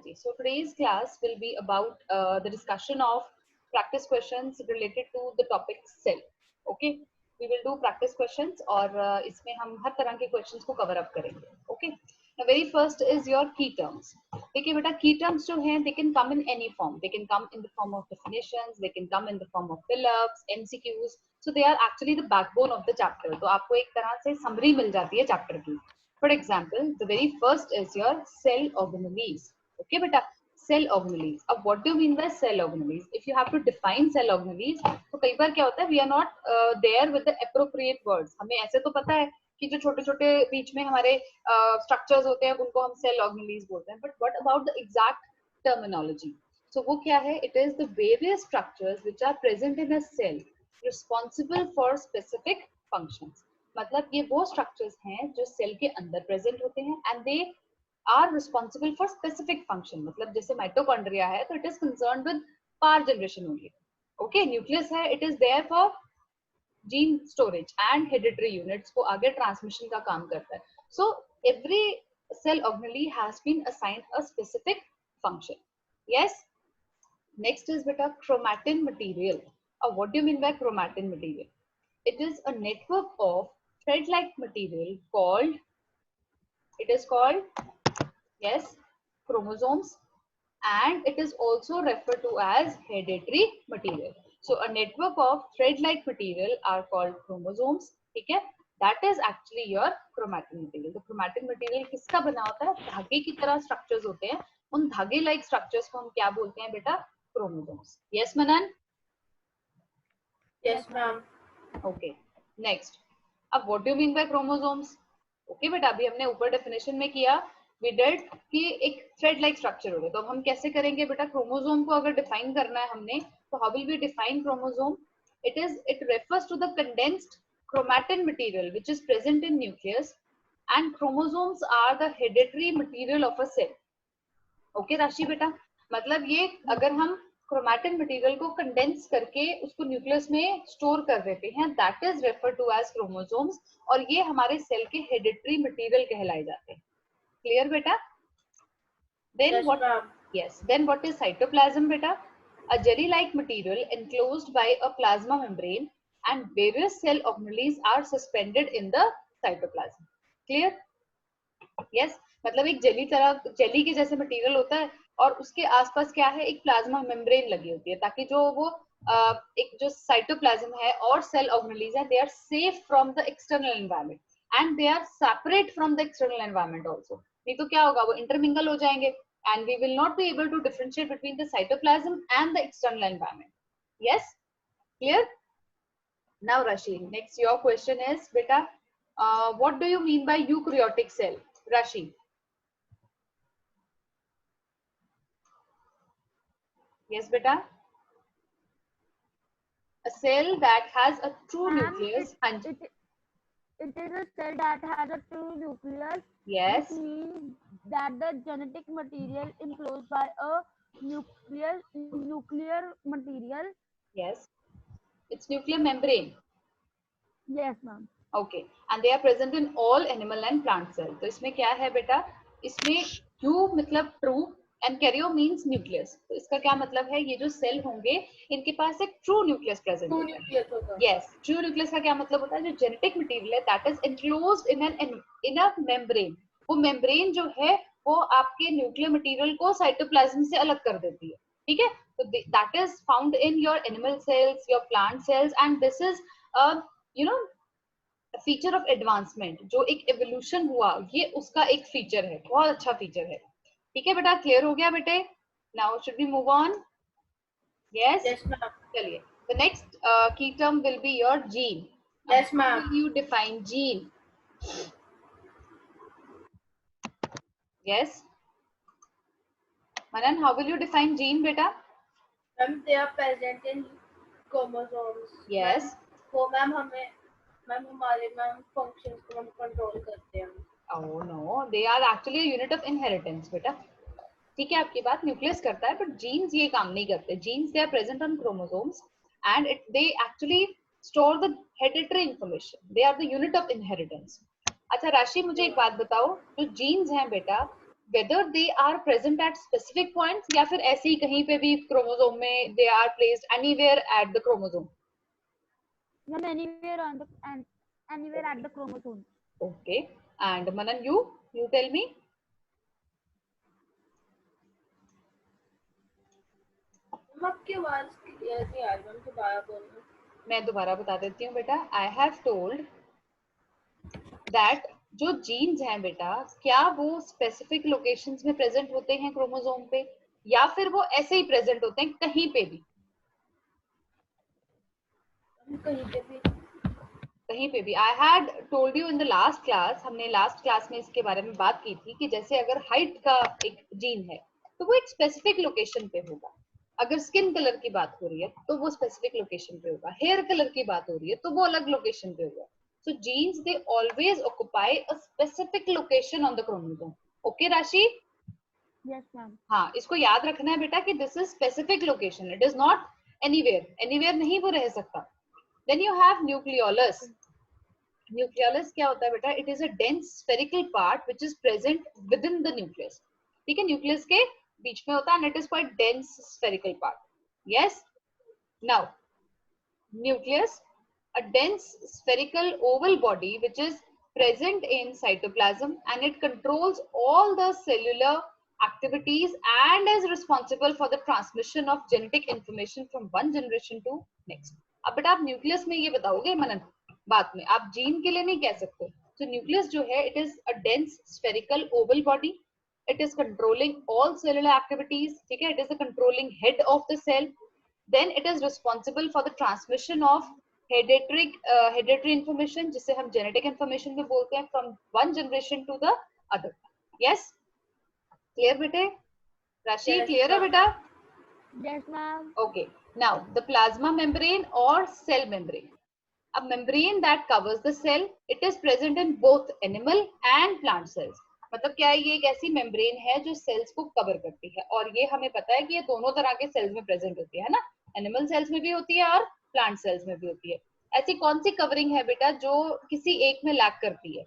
Ji, so today's class will be about the discussion of practice questions related to the topic cell. Okay, we will do practice questions और इसमें हम हर तरह के questions को cover up करेंगे. Okay, the very first is your key terms. देखिए बेटा, key terms जो हैं they can come in any form. They can come in the form of definitions, they can come in the form of fill-ups, MCQs. So they are actually the backbone of the chapter. तो आपको एक तरह से summary मिल जाती है chapter की. For example, the very first is your cell organelles. Okay beta, cell organelles. अब what do you mean by cell organelles? If you have to define cell organelles, तो कई बार क्या होता है, we are not there with the appropriate words. हमें ऐसे तो पता है कि जो छोटे छोटे बीच में हमारे structures होते हैं उनको हम cell organelles बोलते हैं, but what about the exact terminology? So वो क्या है? It is the various structures which are present in a cell responsible for specific functions. मतलब ये वो structures हैं जो cell के अंदर present होते हैं and they are responsible for specific function. मतलब जैसे mitochondria है तो it is concerned with power generation only. Okay, nucleus है, it is there for gene storage and hereditary units को आगे transmission का काम करता है. So every cell organelle has been assigned a specific function. Yes. Next is beta chromatin material. What do you mean by chromatin material? It is a network of thread-like material called, it is called, yes, chromosomes, and it is also referred to as hereditary material. So a network of thread-like material are called chromosomes. ठीक है? That is actually your chromatin material. तो chromatin material किसका बना होता है? धागे की तरह structures होते हैं. उन धागे like structures को हम क्या बोलते हैं बेटा? Chromosomes. Yes, Manan? Yes, ma'am. Okay. Next. अब what do you mean by chromosomes? Okay बेटा, अभी हमने ऊपर definition में किया we did कि एक thread like structure होगा. तो अब हम कैसे करेंगे बेटा? क्रोमोसोम को अगर define करना है हमने, तो how will we define chromosome? It refers to the condensed chromatin material which is present in nucleus, and chromosomes are the hereditary material of a cell. Okay राशि बेटा, मतलब ये अगर हम क्रोमैटिन मटेरियल को कंडेंस करके उसको न्यूक्लियस में स्टोर कर देते हैं, that is referred to as chromosomes, और ये हमारे सेल के हेरिडिटरी मटेरियल कहलाए जाते हैं. क्लियर बेटा? Then Yes, what? ma'am. Yes. Then what is cytoplasm beta? A jelly-like material enclosed by a plasma membrane, and various cell organelles are suspended in the cytoplasm. Clear? Yes. मतलब एक jelly के जैसे material होता है और उसके आसपास क्या है, एक प्लाज्मा मेम्ब्रेन लगी होती है ताकि जो वो एक जो साइटोप्लाज्म है और सेल ऑर्गेनेल्स है, they are safe from the external environment and they are separate from the external environment also. नहीं तो क्या होगा, वो इंटरमिंगल हो जाएंगे and we will not be able to differentiate between the cytoplasm and the external environment. Yes, clear? Now Rashi, next your question is beta, what do you mean by eukaryotic cell? Rashi. Yes beta. A cell that has a true nucleus. It is a cell that has a true nucleus. Yes. Which means that the genetic material enclosed by a nuclear material. Yes. It's nuclear membrane. Yes, ma'am. Okay. And they are present in all animal and plant cells. तो इसमें क्या है बेटा? इसमें U मतलब true and karyo means nucleus. तो इसका क्या मतलब है? ये जो सेल होंगे इनके पास एक true nucleus present होता है. Yes. True nucleus का क्या मतलब होता है? जो genetic material है that is enclosed in a membrane. वो membrane जो है वो आपके nuclear material को cytoplasm से अलग कर देती है. ठीक है? तो that is found in your animal cells, your plant cells, and this is you know feature of advancement. जो एक एवोल्यूशन हुआ ये उसका एक फीचर है, बहुत अच्छा फीचर है. ठीक है बेटा, क्लियर हो गया बेटे? Now should we move on? Yes. चलिए, the next key term will be your gene. Yes, ma'am. You define gene? Yes Manan, how will you define gene beta? Ma'am, they are present in chromosomes. Yes. वो ma'am हमें हमारे functions को हम control करते हैं. Oh no, they are actually a unit of inheritance बेटा. ठीक है, आपकी बात न्यूक्लियस करता है, बट जीन्स ये काम नहीं करते. Genes they are present on chromosomes and they actually store the hereditary information. They are the unit of inheritance. अच्छा राशि, मुझे एक बात बताओ, जो जीन्स हैं बेटा whether they are present at specific points या फिर ऐसे ही कहीं पे भी क्रोमोसोम में they are placed anywhere at the chromosome. Ma'am, anywhere at the chromosome. Okay. And Manan, you tell me. आपकी आवाज क्लियर नहीं आ रही मैम, दोबारा बोलना। मैं दोबारा बता देती हूँ बेटा। I have told that जो जीन्स हैं बेटा, क्या वो स्पेसिफिक लोकेशंस में प्रेजेंट होते हैं क्रोमोसोम पे, या फिर वो ऐसे ही प्रेजेंट होते हैं कहीं पे भी? कहीं पे भी। कहीं पे भी। I had told you in the last class, हमने लास्ट क्लास में इसके बारे में बात की थी कि जैसे अगर हाइट का एक जीन है तो वो एक स्पेसिफिक लोकेशन पे होगा। अगर स्किन कलर की बात हो रही है तो वो स्पेसिफिक लोकेशन पे होगा। हेयर कलर की बात हो रही है तो वो अलग लोकेशन पे होगा। So genes they always occupy a specific location on the chromosome. Okay Rashi? Yes, ma'am. हाँ, इसको याद रखना है बेटा कि this is specific location, it is not anywhere. Anywhere नहीं वो रह सकता। Then you have nucleolus. Nucleolus क्या होता है बेटा? It is a dense spherical part which is present within the nucleus. ठीक है, nucleus के बीच में होता है and it is quite dense spherical part. Yes. Now, nucleus, a dense spherical oval body which is present in cytoplasm and it controls all the cellular activities and is responsible for the transmission of genetic information from one generation to next. अब बेटा आप nucleus में ये बताओगे मनन बाद में, आप gene के लिए नहीं कह सकते। तो न्यूक्लियस जो है it is a dense spherical oval body, it is controlling all cellular activities, ठीक है, it is the controlling head of the cell, then it is responsible for the transmission of hereditary information, जिसे हम genetic information में बोलते हैं, from one generation to the other. Yes, clear बेटे? Rashi clear है बेटा? Yes, ma'am. Okay, now the plasma membrane or cell membrane, a membrane that covers the cell, it is present in both animal and plant cells. मतलब क्या है, ये एक ऐसी membrane है जो सेल्स को कवर करती है, और ये हमें पता है कि ये दोनों तरह के सेल्स में प्रेजेंट होती है ना, एनिमल सेल्स में भी होती है और प्लांट सेल्स में भी होती है। ऐसी कौन सी कवरिंग है बेटा जो किसी एक में लैक करती है?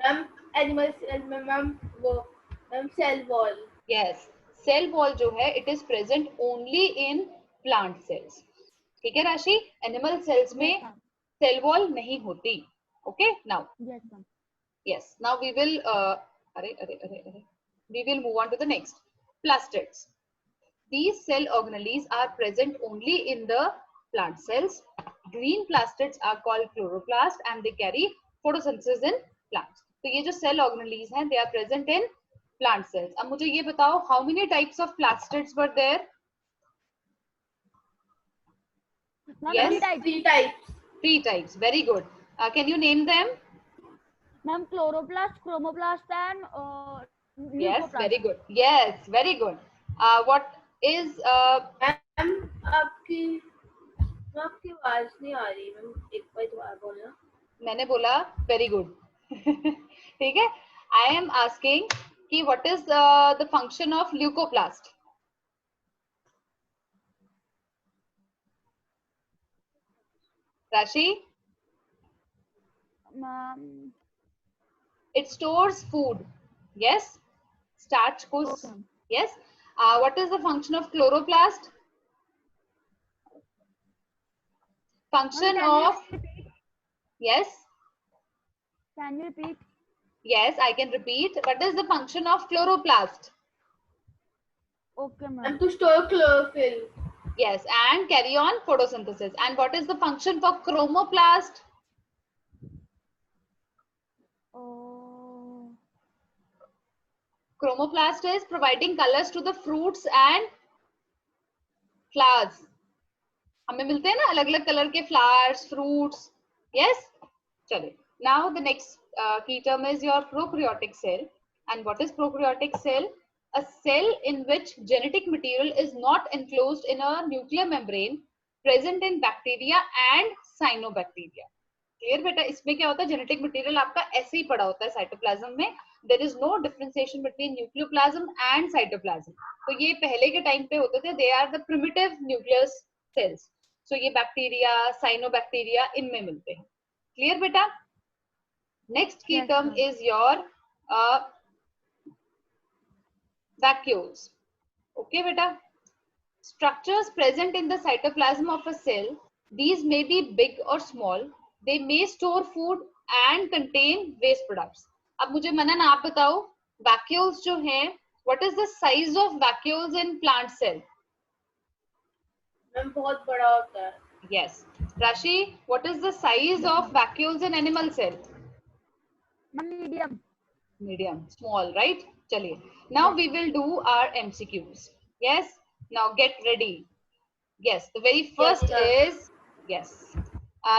मैम एनिमल सेल में मैम वो ma'am cell wall. Yes, cell wall जो है it is present only in plant cells. ठीक है राशि, एनिमल सेल्स में सेल वॉल नहीं होती। Okay, now Yes, ma'am. yes, now we will we will move on to the next, plastids. These cell organelles are present only in the plant cells. Green plastids are called chloroplast and they carry photosynthesis in plants. तो ये जो cell organelles हैं, they are present in plant cells. अब मुझे ये बताओ, how many types of plastids were there? Ma'am, Yes. Three types. 3 types. Very good. Can you name them? Ma'am, chloroplast, chromoplast, and Yes, leucoplast. very good. Yes, very good. What is ma'am आपकी आवाज नहीं आ रही ma'am, एक बार दोबारा बोलना। मैंने बोला very good. ठीक है, आई एम आस्किंग कि what is the function of leucoplast? राशि? Ma'am, it stores food. Yes, starch को। Okay. Yes, what is the function of chloroplast? Function Ma'am, can you of, repeat? yes, Can you repeat? yes, I can repeat. What is the function of chloroplast? Okay, ma'am ma'am. to store chlorophyll. Yes, and carry on photosynthesis. And what is the function for chromoplast? Oh, Chromoplast is providing colors to the fruits and flowers. हमें मिलते हैं ना अलग अलग colour के flowers, fruits. Yes, चलिए. Now the next key term is your prokaryotic cell. And what is prokaryotic cell? A cell in which genetic material is not enclosed in a nuclear membrane, present in bacteria and cyanobacteria. Clear बेटा? इसमें क्या होता है, genetic material आपका ऐसे ही पड़ा होता है साइटोप्लाज्म में। There is no differentiation between nucleoplasm and cytoplasm. तो ये पहले के टाइम पे होते थे, they are the primitive nucleus cells. So ये बैक्टीरिया, साइनोबैक्टीरिया इनमें मिलते हैं। क्लियर बेटा? Next key Yes, term ma'am. is your vacuoles. Okay, beta. Structures present in the cytoplasm of a cell. These may be big or small. They may store food and contain waste products. अब मुझे मनन आप बताओ, vacuoles जो हैं, what is the size of vacuoles in plant cell? Ma'am बहुत बड़ा होता है. Yes. Rashi, what is the size of vacuoles in animal cell? Medium. Medium, small, right? Chaliye. Now we will do our MCQs. Yes. Now get ready. Yes. The very first Yes, ma'am. is yes.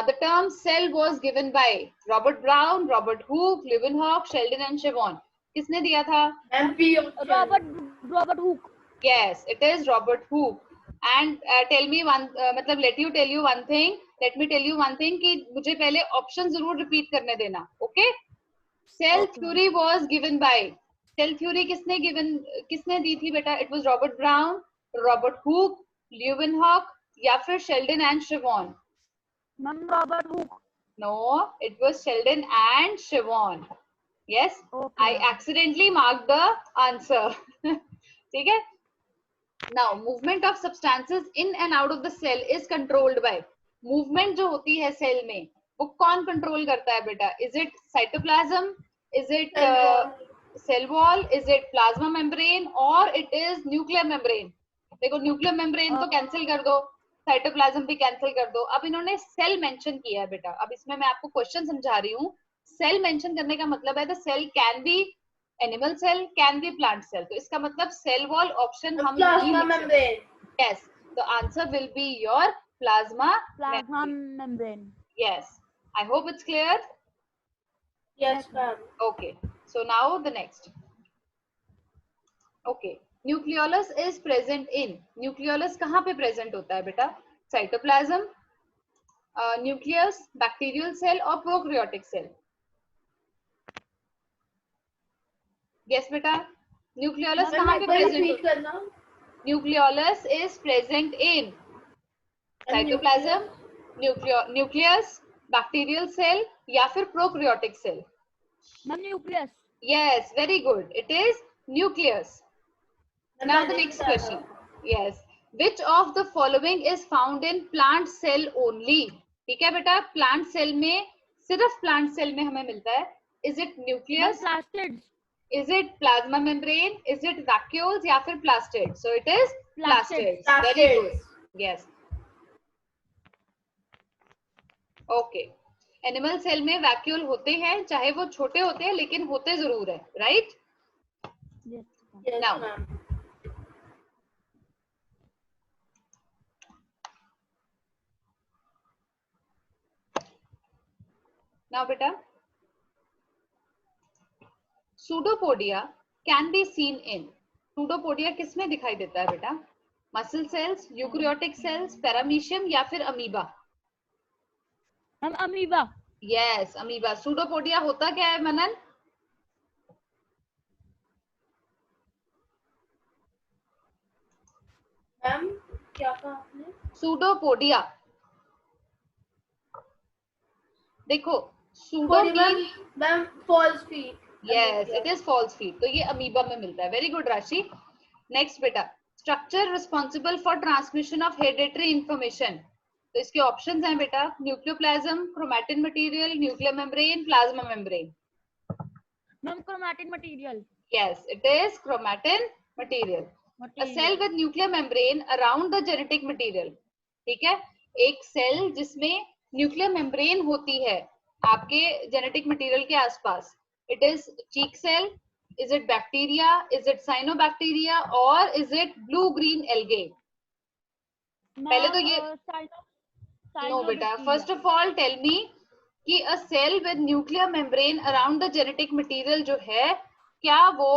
The term cell was given by Robert Brown, Robert Hooke, Leeuwenhoek, Sheldon, and Siobhan. किसने दिया था? MP option. Robert Hooke. Yes, it is Robert Hooke. And tell me one, मतलब let me tell you one thing कि मुझे पहले option जरूर repeat करने देना, okay? Cell theory was given by, cell theory किसने दी थी बेटा? It was Robert Brown, Robert Hooke, Leeuwenhoek या फिर Sheldon and Siobhan? Ma'am, Robert Hooke. No, it was Sheldon and Siobhan. Yes, Okay. I accidentally marked the answer. ठीक है? Now, movement of substances in and out of the cell is controlled by. Movement जो होती है cell में, वो कौन control करता है बेटा? Is it cytoplasm? Is it cell wall? Is it plasma membrane? Or it is nuclear membrane? देखो nuclear membrane तो cancel कर दो, cytoplasm भी cancel कर दो. अब इन्होंने cell mention किया है बेटा. अब इसमें मैं आपको question समझा रही हूँ. Cell mention करने का मतलब है the cell can be animal cell, can be plant cell. तो इसका मतलब cell wall option हम नहीं Plasma लिख सकते. membrane. Yes, the answer will be your plasma membrane. Yes, I hope it's clear. Yes, ma'am. Okay, so now the next. Okay, nucleolus is present in. Nucleolus कहाँ पे present होता है बेटा? Cytoplasm, nucleus, bacterial cell और prokaryotic cell. Yes बेटा, nucleolus कहाँ पे present होता है? Nucleolus is present in cytoplasm, nucleus, bacterial cell या फिर prokaryotic cell. Nucleus. Yes, very good. It is nucleus. Now the next question. Yes. Which of the following is found in plant cell only? ठीक है बेटा, plant cell में सिर्फ plant cell में हमें मिलता है. Is it nucleus? Plastids. Is it plasma membrane? Is it vacuoles या फिर plastid? So it is plastids. Very good. Yes. Okay. Animal cell में vacuole होते हैं, चाहे वो छोटे होते हैं, लेकिन होते जरूर है, right? Yes. Yes, Now. ma'am. Now beta, pseudopodia can be seen in. Pseudopodia किसमें दिखाई देता है बेटा? Muscle cells, eukaryotic cells, paramecium या फिर amoeba? हम amoeba. Yes, amoeba. Pseudopodia होता क्या है मनन? मैम क्या कहा आपने? Pseudopodia. देखो, pseudo means ma'am false feet. yes, it is false feet. तो ये amoeba में मिलता है. Very good राशि. Next बेटा, structure responsible for transmission of hereditary information. तो इसके ऑप्शंस हैं बेटा, nucleoplasm, chromatin material, nuclear membrane, plasma membrane. Ma'am chromatin material. Yes, it is chromatin material. A cell with nuclear membrane around the genetic material. ठीक है, एक cell जिसमें nuclear membrane होती है आपके जेनेटिक मटेरियल के आसपास. It is cheek cell. Is it bacteria? Is it cyanobacteria? Or is it blue-green algae? पहले तो ये no बेटा. First of all, tell me कि a cell with nuclear membrane around the genetic material जो है, क्या वो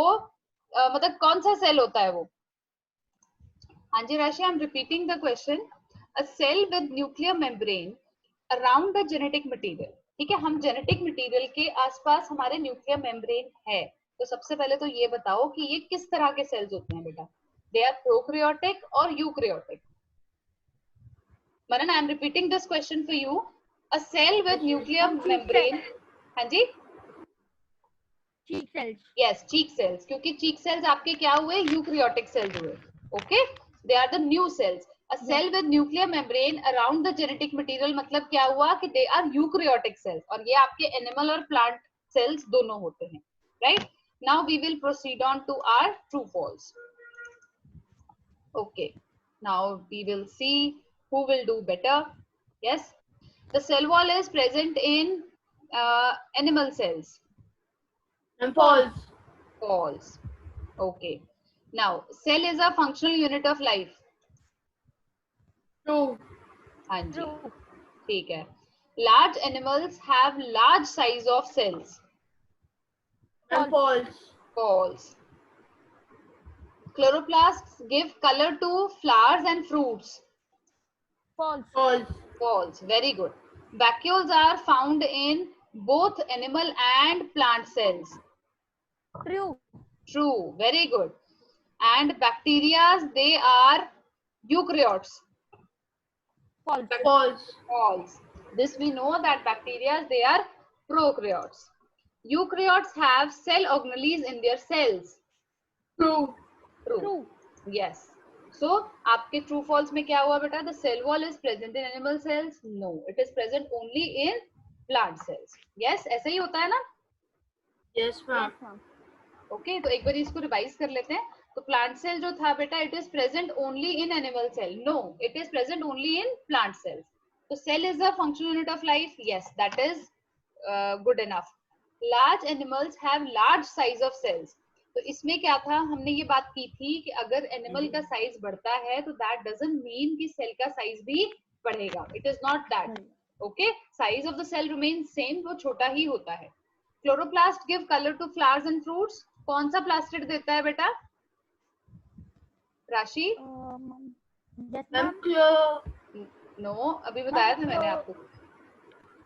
मतलब कौन सा सेल होता है वो? हाँ जी राशि, I'm repeating the question. A cell with nuclear membrane around the genetic material. ठीक है, हम जेनेटिक मटेरियल के आसपास हमारे न्यूक्लियर मेम्ब्रेन है. तो सबसे पहले तो ये बताओ कि ये किस तरह के सेल्स होते हैं बेटा? They are prokaryotic or eukaryotic? Manan, I am repeating this question for you. A cell with nuclear membrane. हाँ जी? cheek cells. Yes, cheek cells, क्योंकि cheek cells आपके क्या हुए, यूकैरियोटिक cells हुए. Okay, they are the new cells. A cell with nuclear membrane around the genetic material मतलब क्या हुआ कि they are eukaryotic cells, और ये आपके animal और plant cells दोनों होते हैं. Right? Now we will proceed on to our true false. Okay, now we will see who will do better. Yes, the cell wall is present in animal cells. And false. False. Okay. Now, cell is a functional unit of life. True. हाँ जी, True. ठीक है. Large animals have large size of cells. And false. False. Chloroplasts give color to flowers and fruits. False. False. False. Very good. Vacuoles are found in both animal and plant cells. True. True. Very good. And bacteria, they are eukaryotes. False. False. False. This we know that bacteria, they are prokaryotes. Eukaryotes have cell organelles in their cells. True. True. True. Yes. So, आपके true false में क्या हुआ बेटा? The cell wall is present in animal cells? No, it is present only in plant cells. Yes, ऐसा ही होता है ना? Yes, ma'am. Yes, ma'am. Okay, तो एक बार इसको रिवाइज कर लेते हैं. तो plant cell जो था बेटा, it is present only in animal cell. No, it is present only in plant cells. So cell is a functional unit of life. Yes, that is good enough. Large animals have large size of cells. तो इसमें क्या था, हमने ये बात की थी कि अगर एनिमल का साइज बढ़ता है तो दैट डजंट मीन कि सेल का साइज भी बढ़ेगा. It is not that. Okay, size of the cell remain same, वो छोटा ही होता है. Chloroplast give colour to flowers and fruits. कौन सा प्लास्टिड देता है बेटा? राशि? Yes, Ma'am, ma'am. नो, अभी बताया था मैंने आपको.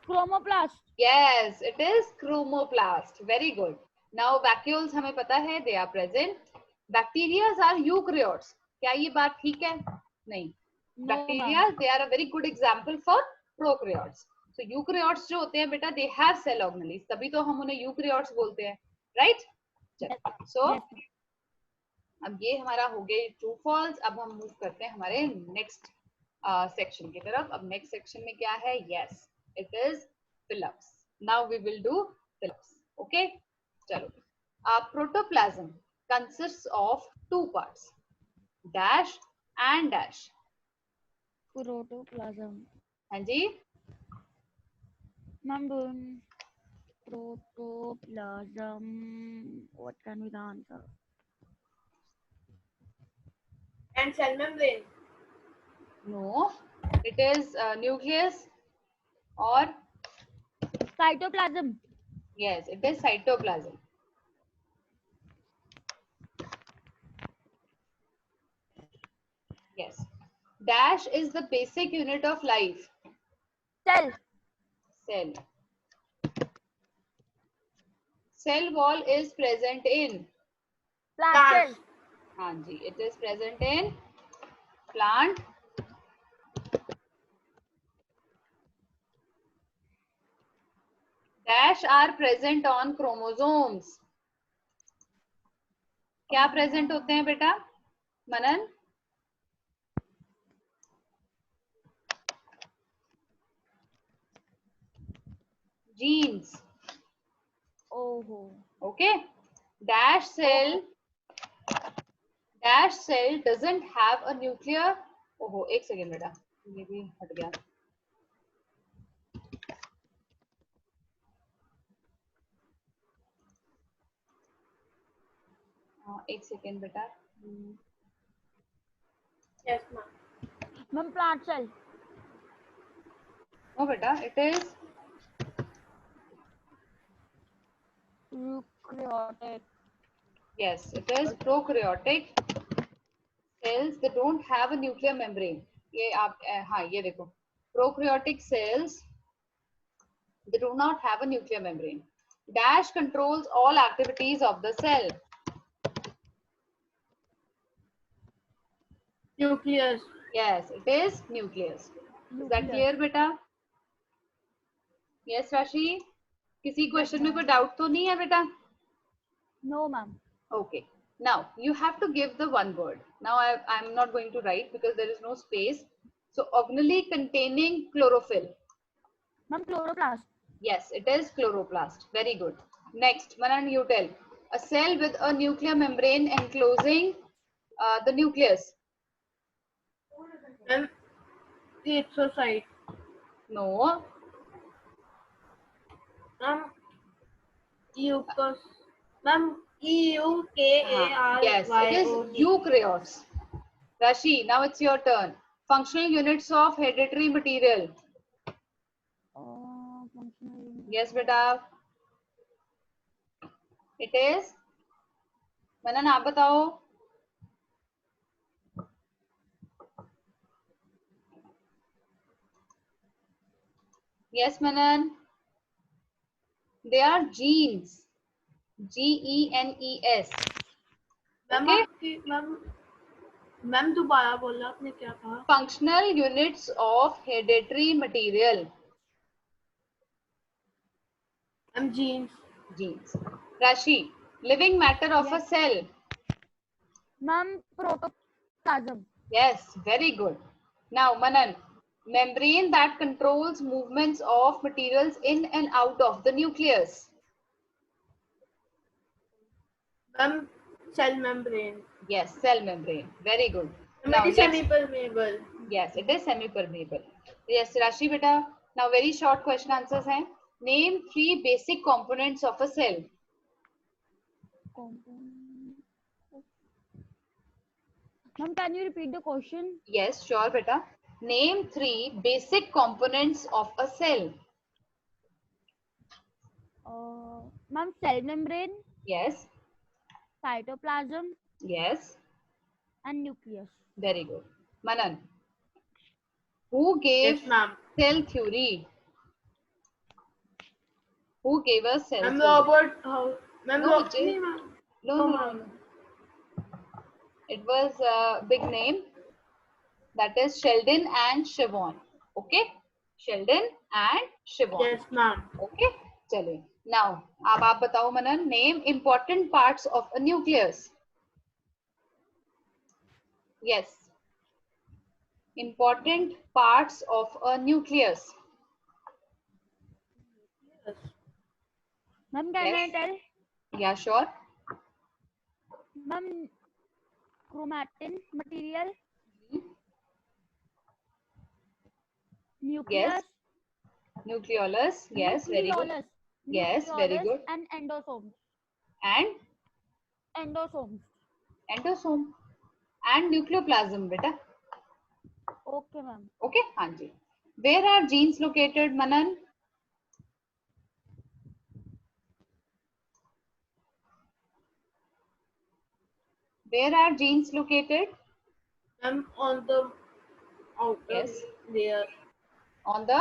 Chromoplast. Yes, it is chromoplast. Very good. Now vacuoles हमें पता है, they are present. Bacteria are eukaryotes. क्या ये बात ठीक है? नहीं. No, Bacteria, they are a very good example for prokaryotes. So eukaryotes जो होते हैं बेटा, they have cell organelles. तभी तो हम उन्हें eukaryotes बोलते हैं, right? चलो. So Yes, ma'am. अब ये हमारा हो गया true false. अब हम मूव करते हैं हमारे next section की तरफ. अब next section में क्या है? Yes, it is fill-ups. Now we will do fill-ups. Okay? चलो. Protoplasm consists of two parts, dash and dash. Protoplasm. हाँ जी. Ma'am, protoplasm. What can be the answer? and cell membrane. No, it is nucleus or Cytoplasm. yes, it is cytoplasm. Yes. Dash is the basic unit of life. Cell. Cell. Cell wall is present in. Plant Plant. cell. हाँ जी, it is present in plant. Dash are present on chromosomes. क्या present होते हैं बेटा? मनन? Genes. Oh. Okay. Dash cell doesn't have a nuclear. ओहो, एक second बेटा, ये भी हट गया. एक सेकेंड बेटा. Yes, ma'am. Ma'am, plant cell. No बेटा, it is Eukaryotic. yes, it is prokaryotic cells. They don't have a nuclear membrane. ये आप हाँ ये देखो, prokaryotic cells, they do not have a nuclear membrane. Dash controls all activities of the cell. Nucleus. Yes, it is nucleus. Is that clear बेटा? Yes राशि, किसी question में कोई डाउट तो नहीं है बेटा? No, ma'am. Okay. Now you have to give the one word. Now I'm not going to write because there is no space. So organelle containing chlorophyll. Ma'am, chloroplast. Yes, it is chloroplast. Very good. Next, Manan, you tell. A cell with a nuclear membrane enclosing the nucleus. Ma'am, erythrocyte. No. Ma'am, eucus. Ma'am, EUKARYOT. Yes, it is eukaryotes. Rashi, now it's your turn. Functional units of hereditary material. Functional unit. Yes, beta. It is. Manan, आप बताओ. Yes, Manan. They are genes. GENES. Ma'am Okay. आपकी ma'am दोबारा बोला आपने क्या कहा? Functional units of hereditary material. Ma'am genes. Genes. Rashi, living matter of a cell. Ma'am, protoplasm. Yes, very good. Now, Manan, membrane that controls movements of materials in and out of the nucleus. Ma'am cell membrane. Yes, cell membrane. Very good. Now, it is semi-permeable. Yes, it is semi-permeable. Yes, Rashi beta. Now, very short question answers हैं. Name 3 basic components of a cell. Ma'am, can you repeat the question? Yes, sure, beta. Name 3 basic components of a cell. Ma'am, cell membrane, Yes, cytoplasm, yes. and nucleus. Very good. Manan, who gave Yes, ma'am. cell theory? Who gave us cell Ma'am, theory? Robert Howe. Ma'am, No, Robert. Jay. No. It was a big name. That is Sheldon and Siobhan. Okay? Sheldon and Siobhan. Yes, ma'am. Okay? चलिए. Now, अब आप बताओ मनन. Name important parts of a nucleus. Yes. Important parts of a nucleus. Yes. Ma'am, can I Yes. tell? Yeah, sure. Ma'am, chromatin material, nucleus, Yes. Nucleolus. Yes, very good. nucleolus, Yes, very nucleolus good. and endosomes. And Endosomes. endosome. And nucleoplasm, beta. Okay, ma'am. Okay, हाँ जी. Where are genes located, Manan? Where are genes located? Ma'am, on the outer Yes. layer On the?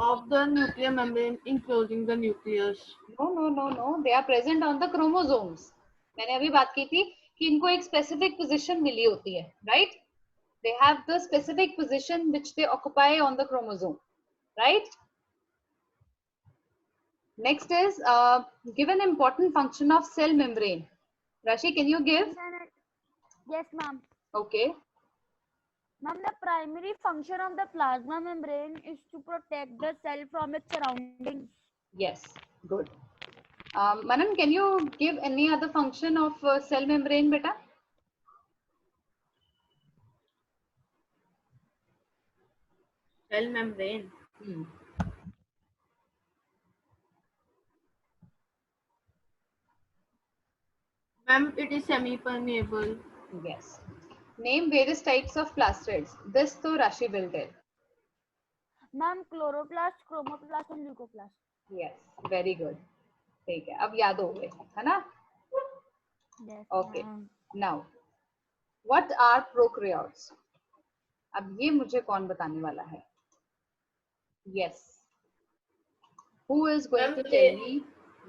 of the nuclear membrane enclosing the nucleus. No. They are present on the chromosomes. मैंने अभी बात की थी कि इनको एक specific position मिली होती है, right? They have the specific position which they occupy on the chromosome, right? Next is give an important function of cell membrane. Rashi, can you give? Yes, ma'am. Okay. Ma'am, the primary function of the plasma membrane is to protect the cell from its surroundings. Yes, good. Manan, can you give any other function of cell membrane, beta? Cell membrane. Ma'am, it is semi-permeable. Yes. Name various types of plastids. This to Rashi will tell. Ma'am, chloroplast, chromoplast, and leucoplast. Yes, very good. ठीक है, अब याद हो गए, है ना? Yes, Okay. ma'am. Now, what are prokaryotes? अब ये मुझे कौन बताने वाला है? Yes. Who is going to tell me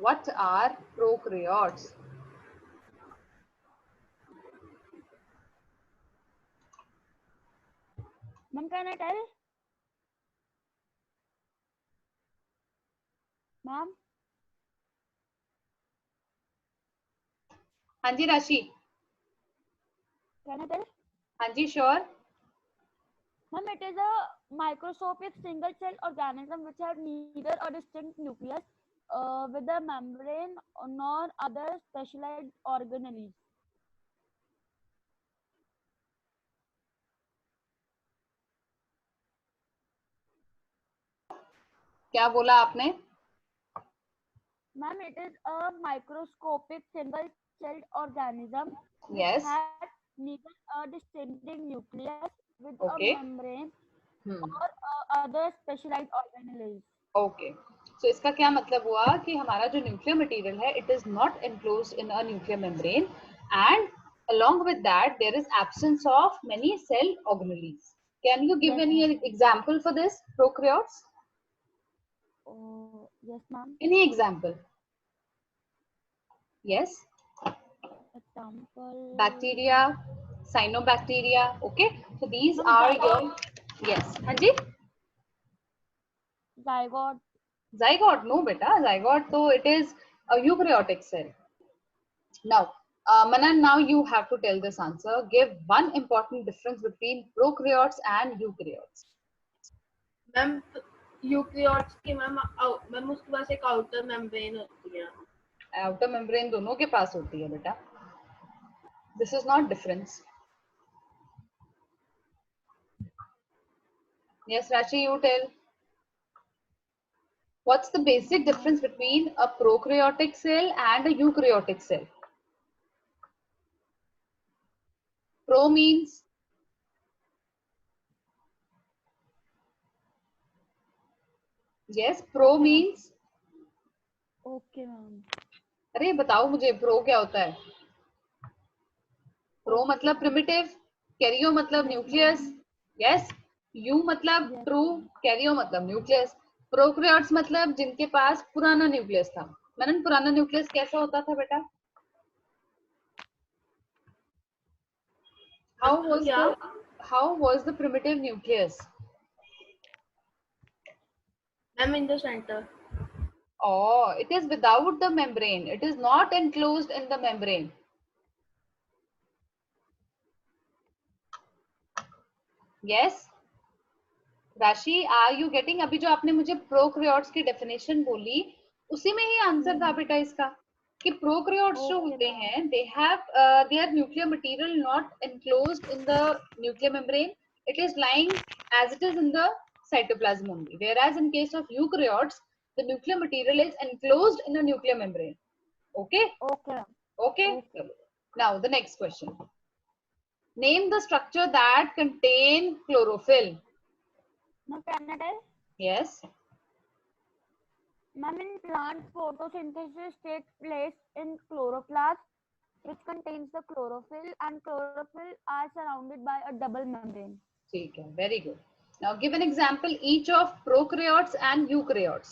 what are prokaryotes? Ma'am, can I tell? Ma'am? हाँ जी राशि. Can I tell? हाँ जी sure. Ma'am, it is a microscopic single-cell organism which have neither a distinct nucleus with a membrane nor other specialized organelles. क्या बोला आपने? Ma'am, it is a microscopic single-celled organism which Yes. has neither a distinct nucleus with a Okay. membrane Hmm. or other specialized organelles. Okay. So इसका क्या मतलब हुआ कि हमारा जो न्यूक्लियर मटेरियल है it is not enclosed in a nuclear membrane and along with that there is absence of many cell organelles. Can you give Yes, any ma'am. example for this prokaryotes? Oh, yes, ma'am. Any example? Yes. Example. Bacteria, cyanobacteria. Okay, so these Ma'am, are zygote. your. Yes. हाँ जी. Zygote. Zygote, no beta, zygote so it is a eukaryotic cell. Now Manan, now you have to tell this answer. Give one important difference between prokaryotes and eukaryotes. Ma'am eukaryotes की ma'am उसके पास एक outer membrane होती है. Outer membrane दोनों के पास होती है बेटा. This is not difference. Yes Rashi, you tell. What's the basic difference between a prokaryotic cell and a eukaryotic cell? Pro means yes, pro means. Okay, ma'am. अरे बताओ मुझे प्रो क्या होता है? प्रो मतलब प्रिमिटिव, कैरियो मतलब nucleus. Yes. You मतलब true, Cairo मतलब न्यूक्लियस. प्रोकैरियोट्स मतलब जिनके पास पुराना न्यूक्लियस था. मनन, पुराना न्यूक्लियस कैसा होता था बेटा? how was the primitive nucleus? Ma'am in the centre. Oh, it is without the membrane. It is not enclosed in the membrane. Yes. राशि, आर यू गेटिंग? अभी जो आपने मुझे प्रोकैरियोट्स की डेफिनेशन बोली उसी में ही आंसर था बेटा इसका कि प्रोकैरियोट्स जो होते हैं they have their nuclear material not enclosed in the nuclear membrane. It is lying as it is in the cytoplasm only, whereas in case of eukaryotes the nuclear material is enclosed in a nuclear membrane. Okay. Okay. Okay. Now the next question. Name the structure that contain chlorophyll. Ma'am, can I tell? Yes. Ma'am, in plant photosynthesis takes place in chloroplast, which contains the chlorophyll, and chlorophyll are surrounded by a double membrane. ठीक है, very good. Now give an example each of prokaryotes and eukaryotes.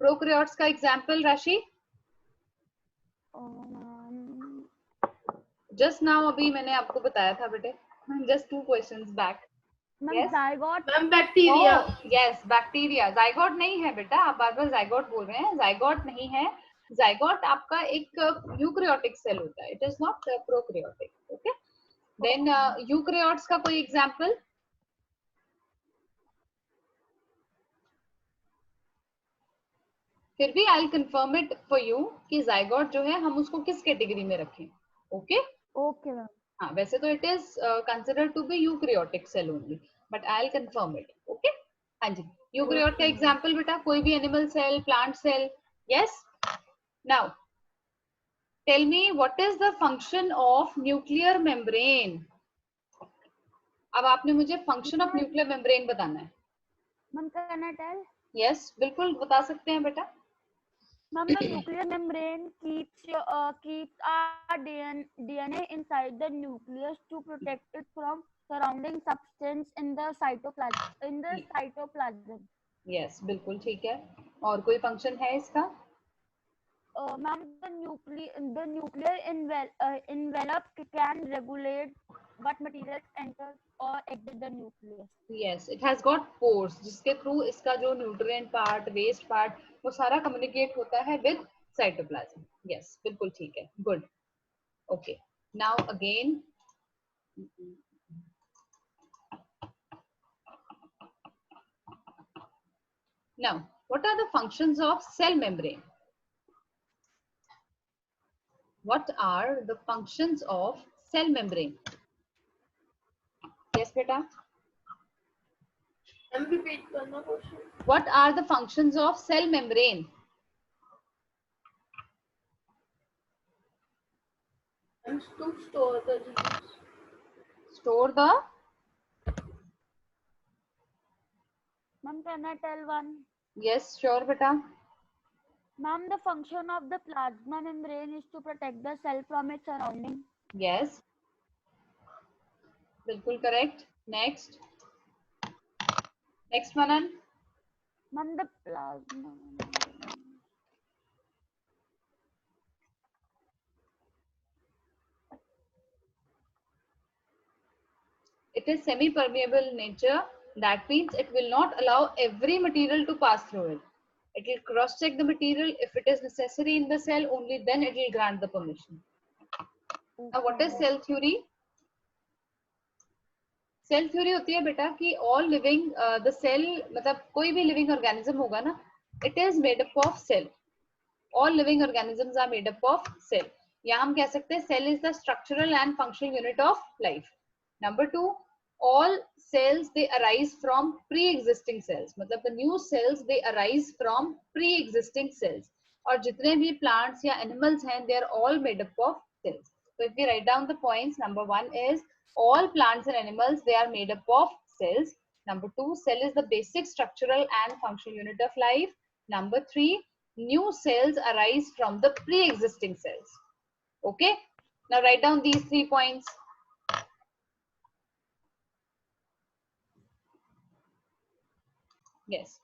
Prokaryotes का example राशि. Just now अभी मैंने आपको बताया था बेटे. Just 2 questions back. Ma'am, Yes. zygote. Ma'am bacteria. Oh, yes, bacteria. Zygote नहीं है बेटा, आप बार बार zygote बोल रहे हैं. Zygote नहीं है. Zygote आपका एक eukaryotic cell होता है. It is not prokaryotic. Okay. Then eukaryotes का कोई example? फिर भी I confirm it for you कि जाइगोट जो है हम उसको किस कैटेगरी में रखें. ओके. Okay ma'am. हाँ, वैसे तो it is considered to be eukaryotic cell only, but I will confirm it. Okay. हाँ जी. यूकैरियोट का एग्जांपल बेटा कोई भी animal cell, plant cell. Yes. Now tell me what is the function of nuclear membrane. अब आपने मुझे function of nuclear membrane बताना है. Ma'am, can I tell? Yes, बिल्कुल बता सकते हैं बेटा. Ma'am, the nuclear membrane keeps our DNA inside the nucleus to protect it from surrounding substance in the cytoplasm. Yes, बिल्कुल ठीक है. और कोई फंक्शन है इसका? Ma'am, the nuclear envelope can regulate what materials enter or exit the nucleus. Yes, it has got pores जिसके through इसका जो न्यूट्रिएंट पार्ट, वेस्ट पार्ट वो सारा कम्युनिकेट होता है विद साइटोप्लाज्म. यस, बिल्कुल ठीक है. Good. Okay. Now again. Now, what are the functions of cell membrane? What are the functions of cell membrane? Yes, beta. repeat करना question. What are the functions of cell membrane? To store the genes. Store the. Ma'am, can I tell one? Yes, sure, beta. Ma'am, the function of the plasma membrane is to protect the cell from its surrounding. Yes. Bilkul correct. Next. Next, Manan. Ma'am, the plasma. It is semi-permeable in nature. That means it will not allow every material to pass through it. It will cross-check the material. If it is necessary in the cell, only then it will grant the permission. Now, what is cell theory? Cell theory होती है बेटा कि all living the cell मतलब कोई भी living organism होगा ना, it is made up of cell. All living organisms are made up of cell. या हम कह सकते हैं cell is the structural and functional unit of life. Number 2, all cells they arise from pre-existing cells. मतलब the new cells they arise from pre-existing cells. और जितने भी plants या animals हैं they are all made up of cells. So if we write down the points, number 1 is all plants and animals they are made up of cells. Number 2, cell is the basic structural and functional unit of life. Number 3, new cells arise from the pre-existing cells. Okay, now write down these 3 points. Yes.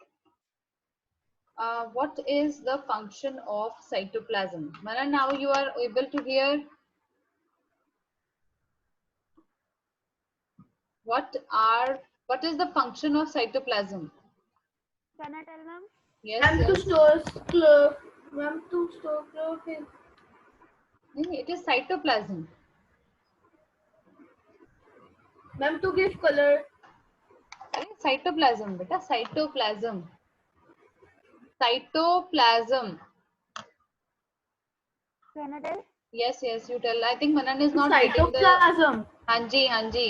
What is the function of cytoplasm? Manan, now you are able to hear. What is the function of cytoplasm? Can I tell, ma'am? Yes. Ma'am, to Yes. store Ma'am, to store chlorophyll. It is cytoplasm. Ma'am, to give color. Cytoplasm, beta. Cytoplasm. Cytoplasm. Can I tell? Yes, yes, you tell. I think Manan is not getting the. Cytoplasm. Hanji, Hanji.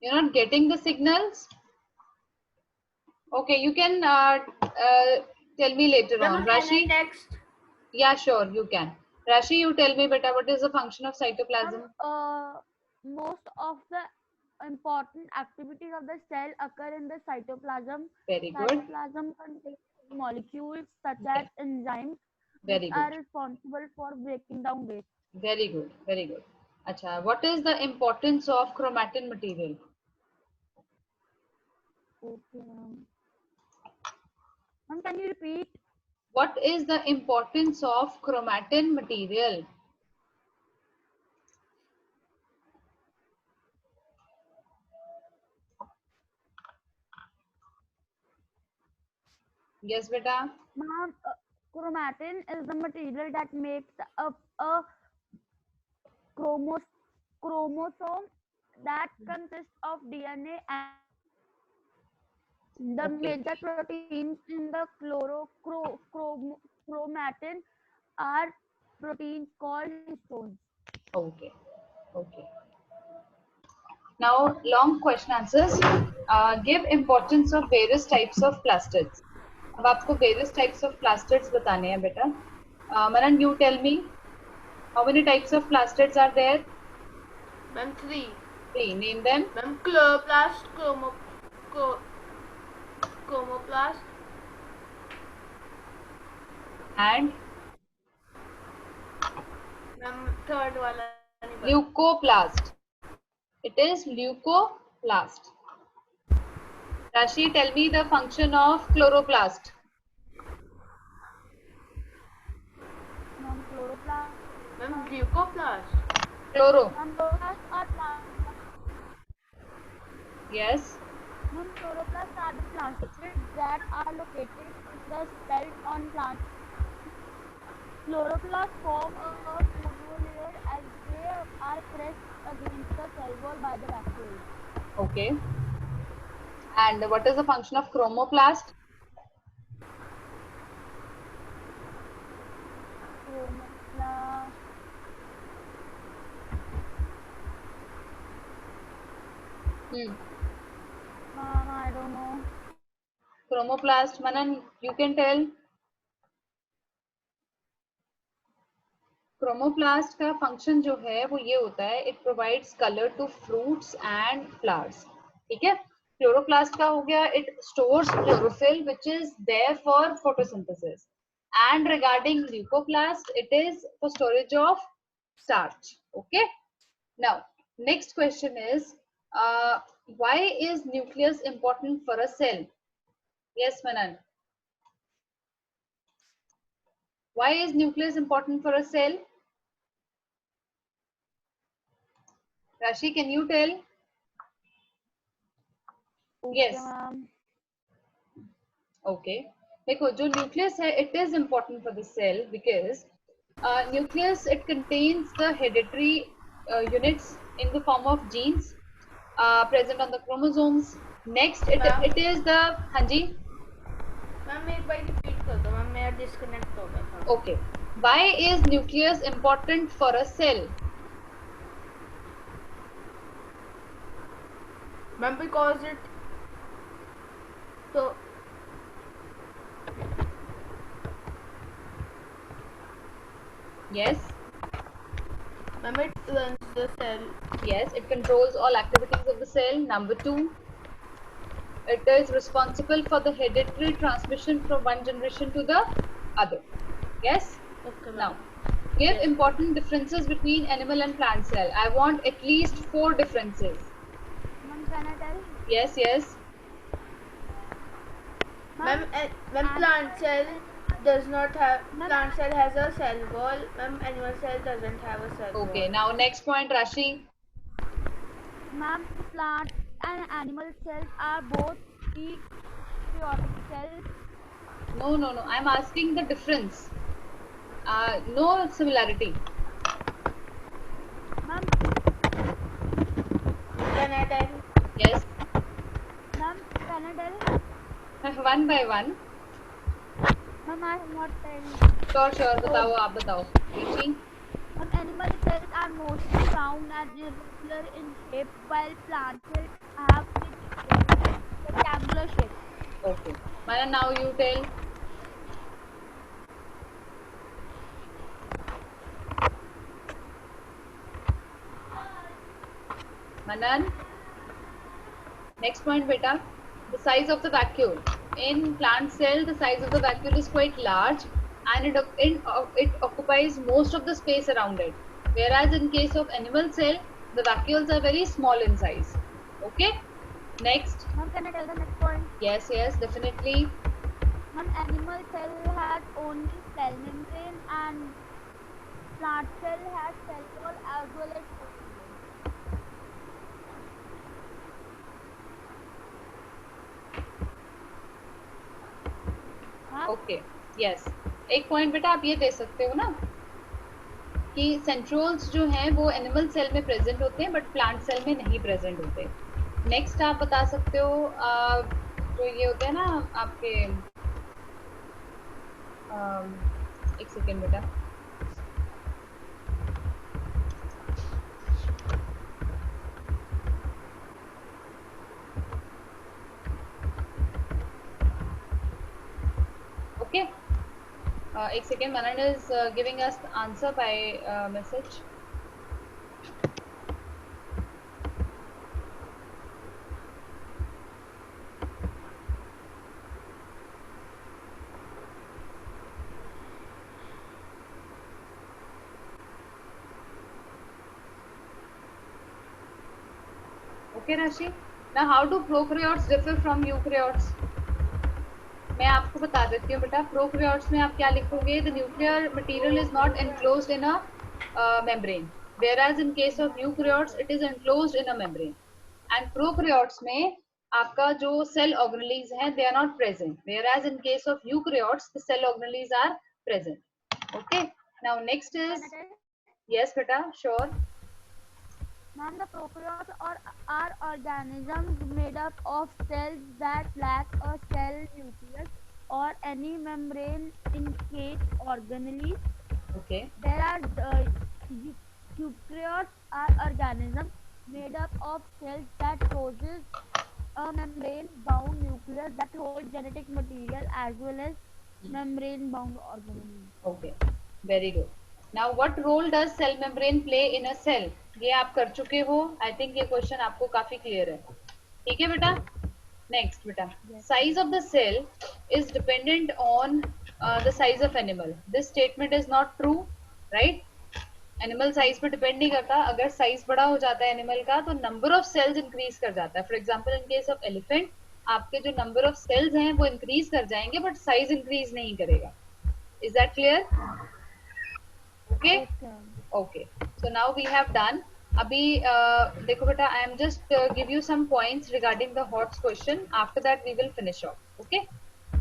You're not getting the signals? Okay, you can tell me later Ma'am, on. can Rashi? I text? Yeah, sure, you can. Rashi, you tell me, beta, what is the function of cytoplasm? Most of the important activities of the cell occur in the cytoplasm. Very good. Cytoplasm contains molecules such as enzymes Very which are good. responsible for breaking down waste. Very good. Very good. Acha, what is the importance of chromatin material? Okay. Ma'am, can you repeat? What is the importance of chromatin material? Yes, beta. Ma'am, chromatin is the material that makes up a chromosome that consists of DNA and the Okay. major proteins in the chromatin are proteins called histones. Okay. Okay. Now, long question answers. Give importance of various types of plastids. अब आपको various types of plastids बताने हैं बेटा. Manan, you tell me. How many types of plastids are there? Ma'am, 3. 3. Name them. Ma'am, chloroplast, chromoplast, And ma'am, third wala. leucoplast. It is leucoplast. Rashi, tell me the function of chloroplast. Ma'am, chloroplast. Ma'am, leucoplast. Chloro. Ma'am, chloroplasts are plants. Yes. Ma'am, chloroplasts are the plastids that are located in the cell on plants. Chloroplasts form a monolayer as they are pressed against the cell wall by the vacuole. Okay. And what is the function of chromoplast? Chromoplast. I don't know. Chromoplast, Manan, you can tell. Chromoplast का function जो है वो ये होता है, it provides color to fruits and flowers. ठीक है? Chloroplast का हो गया, it stores chlorophyll which is there for photosynthesis. And regarding leucoplast, it is for storage of starch. Okay? Now, next question is, why is nucleus important for a cell? Yes, Manan. Why is nucleus important for a cell? Rashi, can you tell? Yes. Okay. देखो जो nucleus है, it is important for the cell because nucleus, it contains the hereditary units in the form of genes present on the chromosomes. Next, it is the हाँ जी. Ma'am एक बार repeat कर दो ma'am, मेरा disconnect हो गया था. Okay. Why is nucleus important for a cell? Ma'am because it so Yes. Ma'am it runs the cell. Yes, it controls all activities of the cell. Number 2, it is responsible for the hereditary transmission from one generation to the other. Yes. Okay, Now, give important differences between animal and plant cell. I want at least 4 differences. Ma'am, can I tell? Yes, yes. Ma'am, when plant cell does not have, plant cell has a cell wall. Ma'am, animal cell doesn't have a cell wall. Okay, now next point, Rashi. Ma'am, plant and animal cells are both eukaryotic cells. No. I'm asking the difference. No similarity. Ma'am, Can I tell? Yes. ma'am, can I tell? One by one. Ma'am, I have not told. Sure. बताओ, आप बताओ. Rashi. Ma'am, animal cells are mostly round and irregular in shape, while plant cells have rectangular shape. Okay. Manan, now you tell. Manan. Next point, beta. The size of the vacuole. In plant cell, the size of the vacuole is quite large, and it occupies most of the space around it. Whereas in case of animal cell, the vacuoles are very small in size. Okay. Next. Ma'am, can I tell the next point? Yes, definitely. Ma'am, animal cell has only cell membrane and plant cell has cell wall as well as okay yes एक point बेटा आप ये दे सकते हो ना कि सेंट्रोल्स जो हैं वो एनिमल सेल में प्रेजेंट होते हैं बट प्लांट सेल में नहीं प्रेजेंट होते. नेक्स्ट आप बता सकते हो जो ये होते हैं ना आपके एक सेकेंड बेटा okay. एक second Manan is giving us answer by message. Okay, Rashi. Now, how do prokaryotes differ from eukaryotes? मैं आपको बता देती हूँ बेटा. प्रोकैरियोट्स में आप क्या लिखोगे? The nuclear material is not enclosed in a membrane, whereas in case of eukaryotes it is enclosed in a membrane. And prokaryotes में आपका जो cell organelles हैं they are not present, whereas in case of eukaryotes the cell organelles are present. Okay. Now next is, Can I tell? yes beta, sure. Ma'am, the prokaryotes are organisms made up of cells that lack a cell nucleus or any membrane encased organelles. Okay. There are eukaryotes are organisms made up of cells that possess a membrane-bound nucleus that holds genetic material as well as membrane-bound organelles. Okay, very good. Now what role does cell membrane play in a cell? ये आप कर चुके हो. I think ये question आपको काफी clear है. ठीक है बेटा. Next बेटा, Yes, size of the cell is dependent on the size of animal. This statement is not true, right? Animal size पे डिपेंड नहीं करता. अगर साइज बड़ा हो जाता है एनिमल का तो नंबर ऑफ सेल्स इंक्रीज कर जाता है. For example in case of elephant, आपके जो नंबर ऑफ सेल्स हैं वो इंक्रीज कर जाएंगे बट साइज इंक्रीज नहीं करेगा. Is that clear? Okay. yes, sir. Okay, so now we have done. अभी देखो बेटा, I am just give you some points regarding the HOTS question. After that we will finish off. Okay.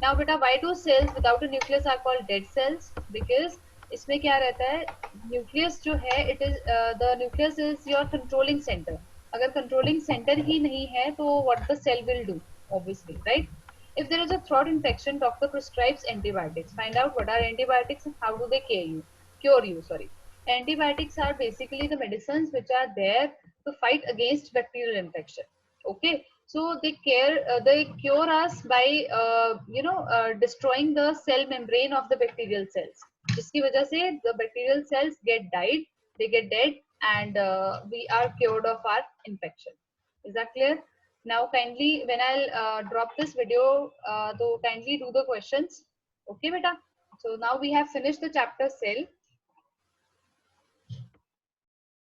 Now बेटा, why do cells without a nucleus are called dead cells? Because इसमें क्या रहता है, nucleus जो है, it is the nucleus is your controlling centre. अगर controlling centre ही नहीं है तो what the cell will do, obviously, right? If there is a throat infection, doctor prescribes antibiotics. Find out what are antibiotics and how do they cure you. Sorry. Antibiotics are basically the medicines which are there to fight against bacterial infection. Okay, so they cure us by destroying the cell membrane of the bacterial cells, जिसकी वजह से the bacterial cells get died, they get dead, and we are cured of our infection. Is that clear? Now kindly, when I'll drop this video, so kindly do the questions. Okay beta. So now we have finished the chapter cell.